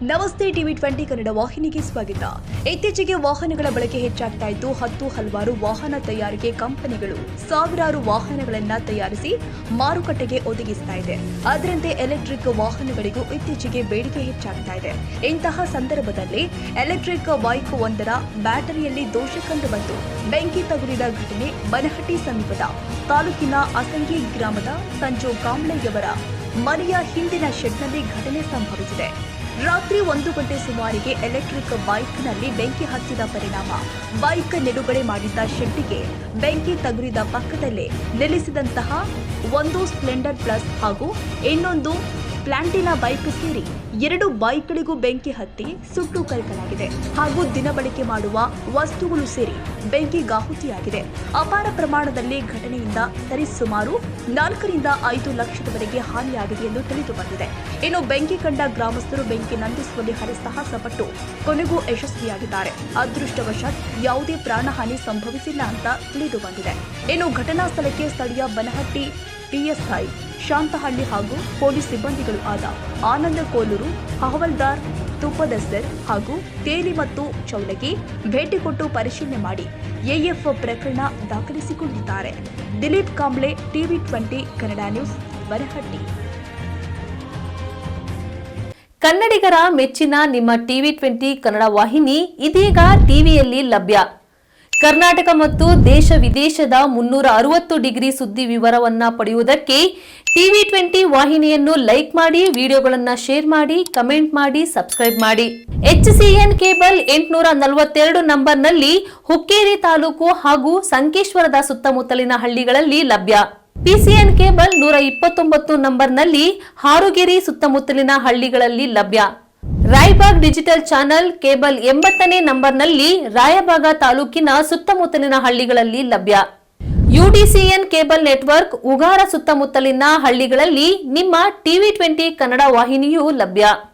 ನಮಸ್ತೆ ಟಿವಿ 20 ಕನ್ನಡ ವಾಹಿನಿಗೆ ಸ್ವಾಗತ. ಇತ್ತೀಚೆಗೆ ವಾಹನಗಳ ಬಳಕೆ ಹೆಚ್ಚಾಗ್ತಾ ಇದ್ದು ಹಲವಾರು ವಾಹನ ತಯಾರಿಕೆ ಕಂಪನಿಗಳು ಸಾವಿರಾರು ವಾಹನಗಳನ್ನು ತಯಾರಿಸಿ ಮಾರುಕಟ್ಟೆಗೆ ಒದಗಿಸ್ತಾ ಇದೆ. ಅದರಂತೆ ಎಲೆಕ್ಟ್ರಿಕ್ ವಾಹನಗಳಿಗೂ ಇತ್ತೀಚೆಗೆ ಬೇಡಿಕೆ ಹೆಚ್ಚಾಗ್ತಾ ಇದೆ. ಇಂತಹ ಸಂದರ್ಭದಲ್ಲಿ ಎಲೆಕ್ಟ್ರಿಕ್ ಬೈಕ್ ಒಂದರ ಬ್ಯಾಟರಿಯಲ್ಲಿ ದೋಷ ಕಂಡುಬಂದು ಬೆಂಕಿ ತಗುಲಿದ ಘಟನೆ ಬನಹಟ್ಟಿ ಸಮೀಪದ ತಾಲೂಕಿನ ಅಸಂಗಿ ಗ್ರಾಮದ ಸಂಜು ಕಾಂಬ್ಳೆಯವರ ಮನೆಯ ಹಿಂದಿನ ಶೆಡ್ನಲ್ಲಿ ಘಟನೆ ಸಂಭವಿಸಿದೆ. ರಾತ್ರಿ 1 ಗಂಟೆ ಸುಮಾರಿಗೆ ಎಲೆಕ್ಟ್ರಿಕ್ ಬೈಕ್ನಲ್ಲಿ ಬೆಂಕಿ ಹತ್ತಿದ ಪರಿಣಾಮ ಬೈಕ್ ನಿಲುಗಡೆ ಮಾಡಿದ್ದ ಶೆಡ್ಡಿಗೆ ಬೆಂಕಿ ತಗುಲಿದ ಪಕ್ಕದಲ್ಲೇ ನಿಲ್ಲಿಸಿದಂತಹ ಒಂದು ಸ್ಪ್ಲೆಂಡರ್ ಪ್ಲಸ್ ಹಾಗೂ ಇನ್ನೊಂದು ಪ್ಲಾಂಟಿನಾ ಬೈಕ್ ಸೇರಿ 2 ಬೈಕ್ಗಳಿಗೂ ಬೆಂಕಿ ಹತ್ತಿ ಸುಟ್ಟು ಕರಕಲಾಗಿದೆ ಹಾಗೂ ದಿನಬಳಕೆ ಮಾಡುವ ವಸ್ತುಗಳು ಸೇರಿ ಬೆಂಕಿಗಾಹುತಿಯಾಗಿದೆ. ಅಪಾರ ಪ್ರಮಾಣದಲ್ಲಿ ಘಟನೆಯಿಂದ ಸರಿಸುಮಾರು 4 ರಿಂದ 5 ಲಕ್ಷದವರೆಗೆ ಹಾನಿಯಾಗಿದೆ ಎಂದು ತಿಳಿದು ಬಂದಿದೆ. ಇನ್ನು ಬೆಂಕಿ ಕಂಡ ಗ್ರಾಮಸ್ಥರು ಬೆಂಕಿ ನಂದಿಸುವಲ್ಲಿ ಹರಸಾಹಸಪಟ್ಟು ಕೊನೆಗೂ ಯಶಸ್ವಿಯಾಗಿದ್ದಾರೆ. ಅದೃಷ್ಟವಶಾತ್ ಯಾವುದೇ ಪ್ರಾಣಹಾನಿ ಸಂಭವಿಸಿಲ್ಲ ಅಂತ ತಿಳಿದು ಬಂದಿದೆ. ಇನ್ನು ಘಟನಾ ಸ್ಥಳಕ್ಕೆ ಸ್ಥಳೀಯ ಬನಹಟ್ಟಿ ಪಿಎಸ್ಐ ಶಾಂತಹಳ್ಳಿ ಹಾಗೂ ಪೊಲೀಸ್ ಸಿಬ್ಬಂದಿಗಳು ಆದ ಆನಂದ ಕೋಲೂರು, ಹವಲ್ದಾರ್ ತುಪ್ಪದಸರ್ ಹಾಗೂ ತೇಲಿ ಮತ್ತು ಚೌಲಗಿ ಭೇಟಿ ಕೊಟ್ಟು ಪರಿಶೀಲನೆ ಮಾಡಿ ಎಎಫ್ ಪ್ರಕರಣ ದಾಖಲಿಸಿಕೊಂಡಿದ್ದಾರೆ. Dilip Kamble, TV 20 Kannada news, Banahatti. ಕನ್ನಡಿಗರ ಮೆಚ್ಚಿನ ನಿಮ್ಮ ಟಿವಿ 20 ಕನ್ನಡ ವಾಹಿನಿ ಇದೀಗ ಟಿವಿಯಲ್ಲಿ ಲಭ್ಯ. ಕರ್ನಾಟಕ ಮತ್ತು ದೇಶ ವಿದೇಶದ 360 ಡಿಗ್ರಿ ಸುದ್ದಿ ವಿವರವನ್ನ ಪಡೆಯುವುದಕ್ಕೆ ಟಿವಿ 20 ವಾಹಿನಿಯನ್ನು ಲೈಕ್ ಮಾಡಿ, ವಿಡಿಯೋಗಳನ್ನು ಶೇರ್ ಮಾಡಿ, ಕಮೆಂಟ್ ಮಾಡಿ, ಸಬ್ಸ್ಕ್ರೈಬ್ ಮಾಡಿ. HCN ಕೇಬಲ್ 842 ನಂಬರ್ನಲ್ಲಿ ಹುಕ್ಕೇರಿ ತಾಲೂಕು ಹಾಗೂ ಸಂಕೇಶ್ವರದ ಸುತ್ತಮುತ್ತಲಿನ ಹಳ್ಳಿಗಳಲ್ಲಿ ಲಭ್ಯ. PCN ಕೇಬಲ್ 129 ನಂಬರ್ನಲ್ಲಿ ಹಾರುಗೆರೆ ಸುತ್ತಮುತ್ತಲಿನ ಹಳ್ಳಿಗಳಲ್ಲಿ ಲಭ್ಯ. ರಾಯಬಾಗ್ ಡಿಜಿಟಲ್ ಚಾನೆಲ್ ಕೇಬಲ್ 80ನೇ ನಂಬರ್ನಲ್ಲಿ ರಾಯಬಾಗ ತಾಲೂಕಿನ ಸುತ್ತಮುತ್ತಲಿನ ಹಳ್ಳಿಗಳಲ್ಲಿ ಲಭ್ಯ. UDCN ಕೇಬಲ್ ನೆಟ್ವರ್ಕ್ ಉಗಾರ ಸುತ್ತಮುತ್ತಲಿನ ಹಳ್ಳಿಗಳಲ್ಲಿ ನಿಮ್ಮ ಟಿವಿ 20 ಕನ್ನಡ ವಾಹಿನಿಯೂ ಲಭ್ಯ.